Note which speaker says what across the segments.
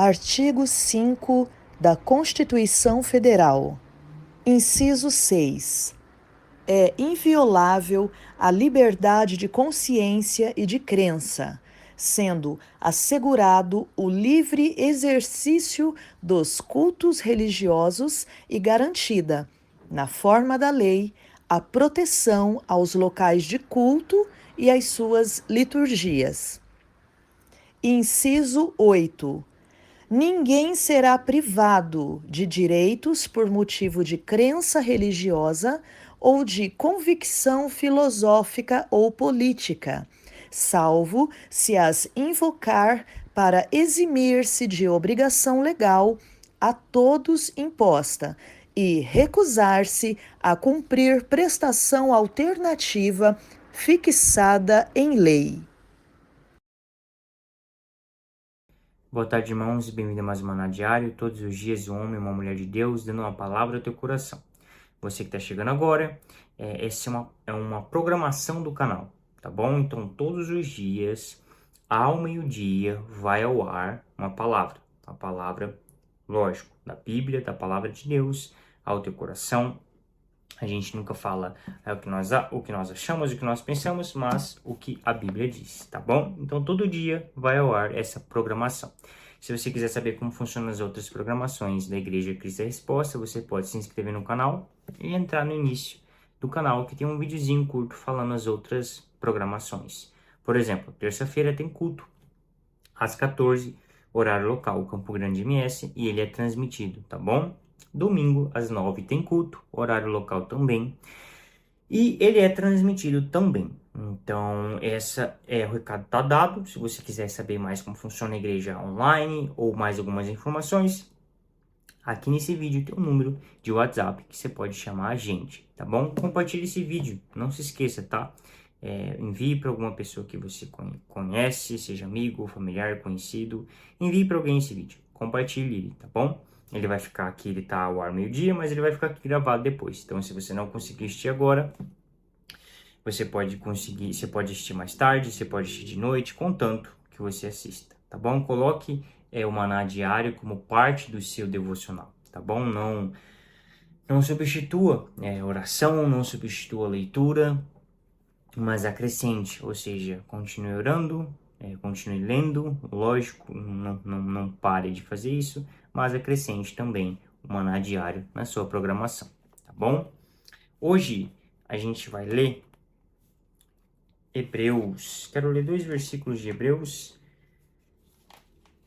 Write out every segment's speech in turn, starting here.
Speaker 1: Artigo 5 da Constituição Federal. Inciso 6. É inviolável a liberdade de consciência e de crença, sendo assegurado o livre exercício dos cultos religiosos e garantida, na forma da lei, a proteção aos locais de culto e às suas liturgias. Inciso 8. Ninguém será privado de direitos por motivo de crença religiosa ou de convicção filosófica ou política, salvo se as invocar para eximir-se de obrigação legal a todos imposta e recusar-se a cumprir prestação alternativa fixada em lei.
Speaker 2: Boa tarde, irmãos, e bem-vindo a mais uma Maná Diário. Todos os dias, um homem e uma mulher de Deus dando uma palavra ao teu coração. Você que está chegando agora, essa é uma programação do canal, tá bom? Então, todos os dias, ao meio-dia, vai ao ar uma palavra, lógico, da Bíblia, da palavra de Deus, ao teu coração. A gente nunca fala o que nós achamos, o que nós pensamos, mas o que a Bíblia diz, tá bom? Então, todo dia vai ao ar essa programação. Se você quiser saber como funcionam as outras programações da Igreja Cristo é Resposta, você pode se inscrever no canal e entrar no início do canal, que tem um videozinho curto falando as outras programações. Por exemplo, terça-feira tem culto, às 14, horário local, Campo Grande MS, e ele é transmitido, tá bom? Domingo, às 9, tem culto, horário local também. E ele é transmitido também. Então, o recado tá dado. Se você quiser saber mais como funciona a igreja online ou mais algumas informações, aqui nesse vídeo tem um número de WhatsApp que você pode chamar a gente, tá bom? Compartilhe esse vídeo, não se esqueça, tá? Envie para alguma pessoa que você conhece, seja amigo, familiar, conhecido. Envie para alguém esse vídeo, compartilhe ele, tá bom? Ele vai ficar aqui, ele tá ao ar meio-dia, mas ele vai ficar aqui gravado depois. Então, se você não conseguir assistir agora, você pode assistir mais tarde, você pode assistir de noite, contanto que você assista, tá bom? Coloque o Maná Diário como parte do seu devocional, tá bom? Não substitua oração, não substitua a leitura, mas acrescente, ou seja, continue orando, continue lendo, lógico, não pare de fazer isso, mas acrescente também o Maná Diário na sua programação, tá bom? Hoje a gente vai ler Hebreus. Quero ler 2 versículos de Hebreus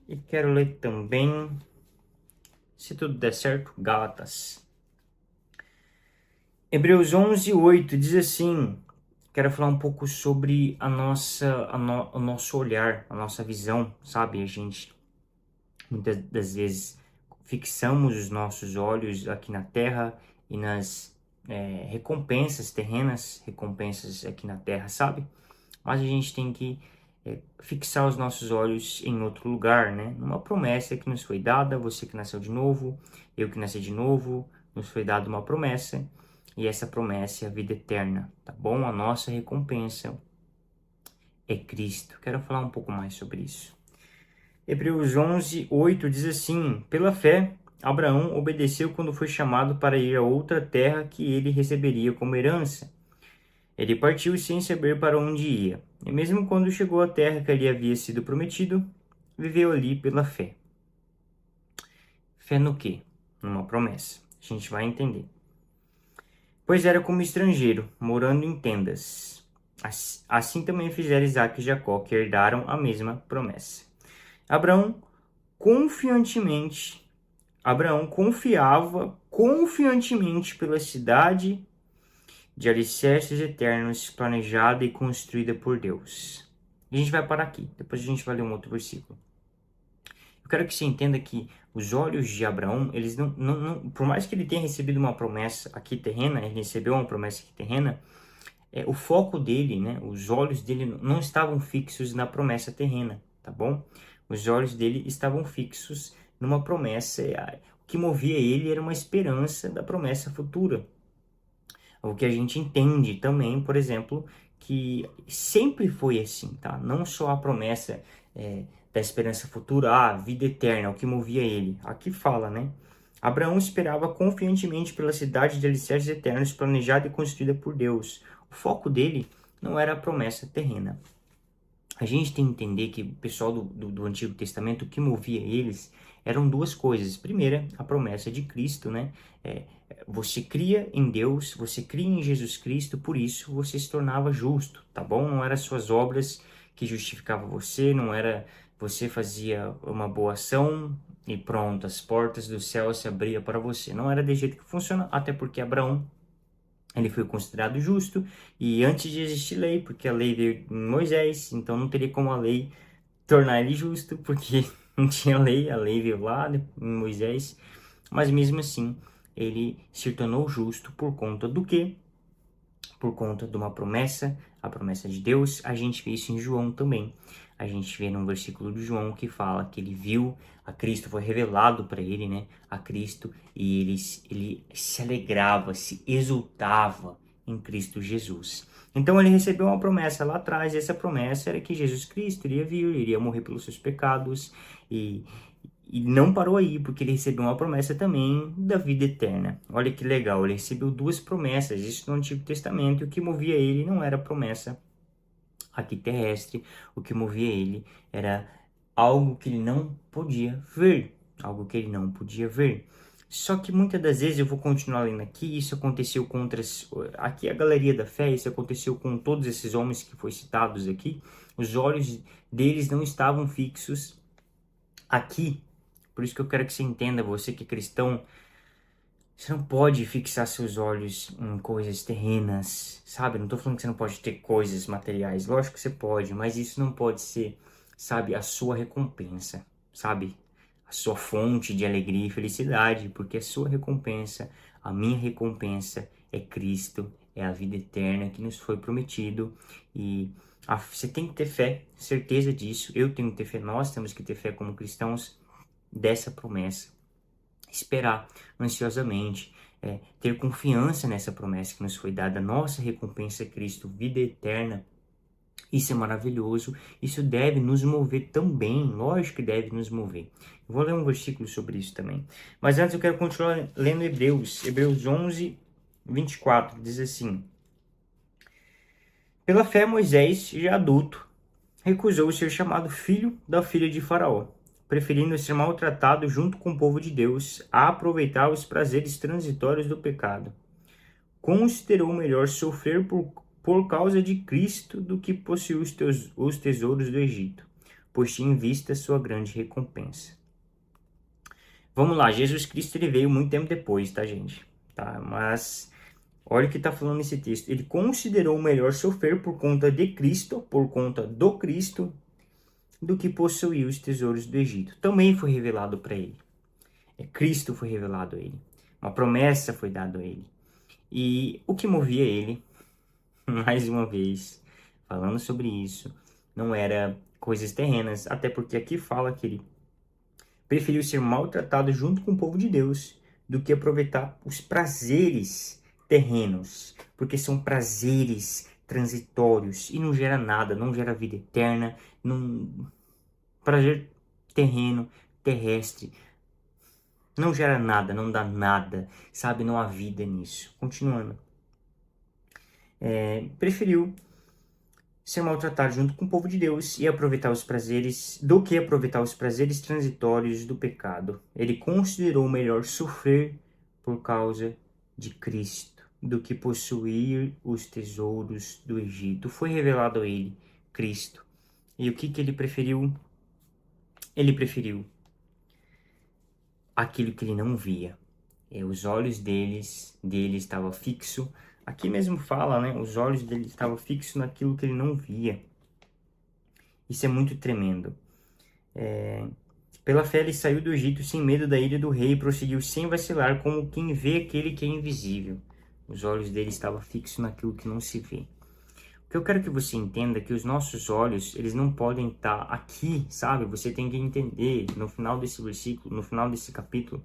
Speaker 2: e quero ler também, se tudo der certo, Gálatas. Hebreus 11:8 diz assim: quero falar um pouco sobre o nosso olhar, a nossa visão, sabe? A gente, muitas das vezes, fixamos os nossos olhos aqui na terra e nas recompensas terrenas, recompensas aqui na terra, sabe? Mas a gente tem que fixar os nossos olhos em outro lugar, né? Numa promessa que nos foi dada, você que nasceu de novo, eu que nasci de novo, nos foi dada uma promessa, e essa promessa é a vida eterna, tá bom? A nossa recompensa é Cristo. Quero falar um pouco mais sobre isso. Hebreus 11:8 diz assim: pela fé, Abraão obedeceu quando foi chamado para ir a outra terra que ele receberia como herança. Ele partiu sem saber para onde ia, e mesmo quando chegou à terra que lhe havia sido prometido, viveu ali pela fé. Fé no quê? Numa promessa. A gente vai entender. Pois era como estrangeiro, morando em tendas. Assim também fizeram Isaac e Jacó, que herdaram a mesma promessa. Abraão confiava confiantemente pela cidade de alicerces eternos, planejada e construída por Deus. E a gente vai parar aqui, depois a gente vai ler um outro versículo. Eu quero que você entenda que os olhos de Abraão, eles por mais que ele tenha recebido uma promessa aqui terrena, ele recebeu uma promessa aqui terrena, o foco dele, né, os olhos dele não estavam fixos na promessa terrena, tá bom? Os olhos dele estavam fixos numa promessa, o que movia ele era uma esperança da promessa futura. O que a gente entende também, por exemplo, que sempre foi assim, tá? Não só a promessa da esperança futura, a vida eterna, o que movia ele. Aqui fala, né? Abraão esperava confiantemente pela cidade de alicerces eternos planejada e construída por Deus. O foco dele não era a promessa terrena. A gente tem que entender que o pessoal do Antigo Testamento, o que movia eles eram duas coisas. Primeira, a promessa de Cristo, né? Você cria em Deus, você cria em Jesus Cristo, por isso você se tornava justo, tá bom? Não eram suas obras que justificavam você, não era você fazia uma boa ação e pronto, as portas do céu se abriam para você. Não era desse jeito que funciona, até porque Abraão ele foi considerado justo e antes de existir lei, porque a lei veio em Moisés, então não teria como a lei tornar ele justo, porque não tinha lei, a lei veio lá em Moisés, mas mesmo assim ele se tornou justo por conta do quê? Por conta de uma promessa, a promessa de Deus. A gente vê isso em João também. A gente vê num versículo de João que fala que ele viu a Cristo, foi revelado para ele, né? A Cristo, e ele se alegrava, se exultava em Cristo Jesus. Então ele recebeu uma promessa lá atrás, e essa promessa era que Jesus Cristo iria vir, iria morrer pelos seus pecados, e não parou aí, porque ele recebeu uma promessa também da vida eterna. Olha que legal, ele recebeu duas promessas, isso no Antigo Testamento, e o que movia ele não era a promessa aqui terrestre, o que movia ele era algo que ele não podia ver, algo que ele não podia ver. Só que muitas das vezes, eu vou continuar lendo aqui, isso aconteceu com outras, aqui a galeria da fé, isso aconteceu com todos esses homens que foram citados aqui, os olhos deles não estavam fixos aqui. Por isso que eu quero que você entenda, você que é cristão, você não pode fixar seus olhos em coisas terrenas, sabe? Não tô falando que você não pode ter coisas materiais, lógico que você pode, mas isso não pode ser, sabe, a sua recompensa, sabe? A sua fonte de alegria e felicidade, porque a sua recompensa, a minha recompensa é Cristo, é a vida eterna que nos foi prometido e você tem que ter fé, certeza disso, eu tenho que ter fé, nós temos que ter fé como cristãos dessa promessa, esperar ansiosamente, ter confiança nessa promessa que nos foi dada, nossa recompensa é Cristo, vida eterna. Isso é maravilhoso, isso deve nos mover também, lógico que deve nos mover. Eu vou ler um versículo sobre isso também. Mas antes eu quero continuar lendo Hebreus 11, 24, diz assim: Pela fé Moisés, já adulto, recusou ser chamado filho da filha de Faraó, preferindo ser maltratado junto com o povo de Deus a aproveitar os prazeres transitórios do pecado. Considerou melhor sofrer por causa de Cristo do que possuir os tesouros do Egito, pois tinha em vista sua grande recompensa. Vamos lá, Jesus Cristo ele veio muito tempo depois, tá, gente? Tá, mas olha o que está falando nesse texto. Ele considerou melhor sofrer por conta de Cristo, por conta do Cristo, do que possuir os tesouros do Egito. Também foi revelado para ele. Cristo foi revelado a ele. Uma promessa foi dada a ele. E o que movia ele, mais uma vez, falando sobre isso, não era coisas terrenas, até porque aqui fala que ele preferiu ser maltratado junto com o povo de Deus do que aproveitar os prazeres terrenos, porque são prazeres transitórios e não gera nada, não gera vida eterna, prazer terreno, terrestre, não gera nada, não dá nada, sabe? Não há vida nisso. Continuando. Preferiu ser maltratado junto com o povo de Deus e aproveitar os prazeres, do que aproveitar os prazeres transitórios do pecado. Ele considerou melhor sofrer por causa de Cristo do que possuir os tesouros do Egito. Foi revelado a ele Cristo. E o que ele preferiu? Ele preferiu aquilo que ele não via. Os olhos dele estavam fixos. Aqui mesmo fala, né? Os olhos dele estavam fixos naquilo que ele não via. Isso é muito tremendo. Pela fé ele saiu do Egito sem medo da ira do rei e prosseguiu sem vacilar, como quem vê aquele que é invisível. Os olhos dele estavam fixos naquilo que não se vê. O que eu quero que você entenda é que os nossos olhos, eles não podem estar aqui, sabe? Você tem que entender, no final desse versículo, no final desse capítulo,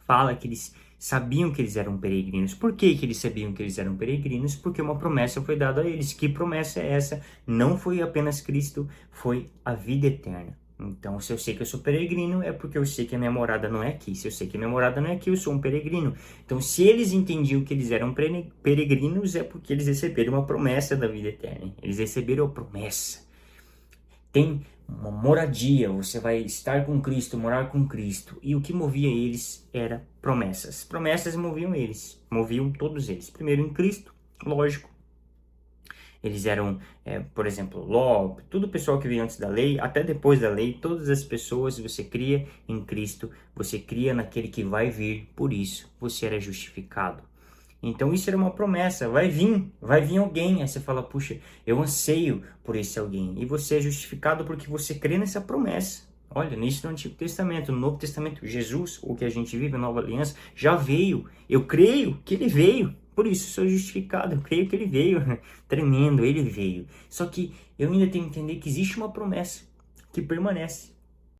Speaker 2: fala que eles sabiam que eles eram peregrinos. Por que que eles sabiam que eles eram peregrinos? Porque uma promessa foi dada a eles. Que promessa é essa? Não foi apenas Cristo, foi a vida eterna. Então, se eu sei que eu sou peregrino, é porque eu sei que a minha morada não é aqui. Se eu sei que a minha morada não é aqui, eu sou um peregrino. Então, se eles entendiam que eles eram peregrinos, é porque eles receberam uma promessa da vida eterna. Eles receberam a promessa. Tem uma moradia, você vai estar com Cristo, morar com Cristo. E o que movia eles era promessas. Promessas moviam eles, moviam todos eles. Primeiro em Cristo, lógico. Eles eram, por exemplo, Ló, todo o pessoal que veio antes da lei, até depois da lei, todas as pessoas você cria em Cristo, você cria naquele que vai vir, por isso você era justificado. Então isso era uma promessa, vai vir alguém. Aí você fala, puxa, eu anseio por esse alguém. E você é justificado porque você crê nessa promessa. Olha, nisso no Antigo Testamento, no Novo Testamento, Jesus, o que a gente vive, a Nova Aliança, já veio. Eu creio que ele veio, por isso sou justificado, eu creio que ele veio. Tremendo, ele veio. Só que eu ainda tenho que entender que existe uma promessa que permanece.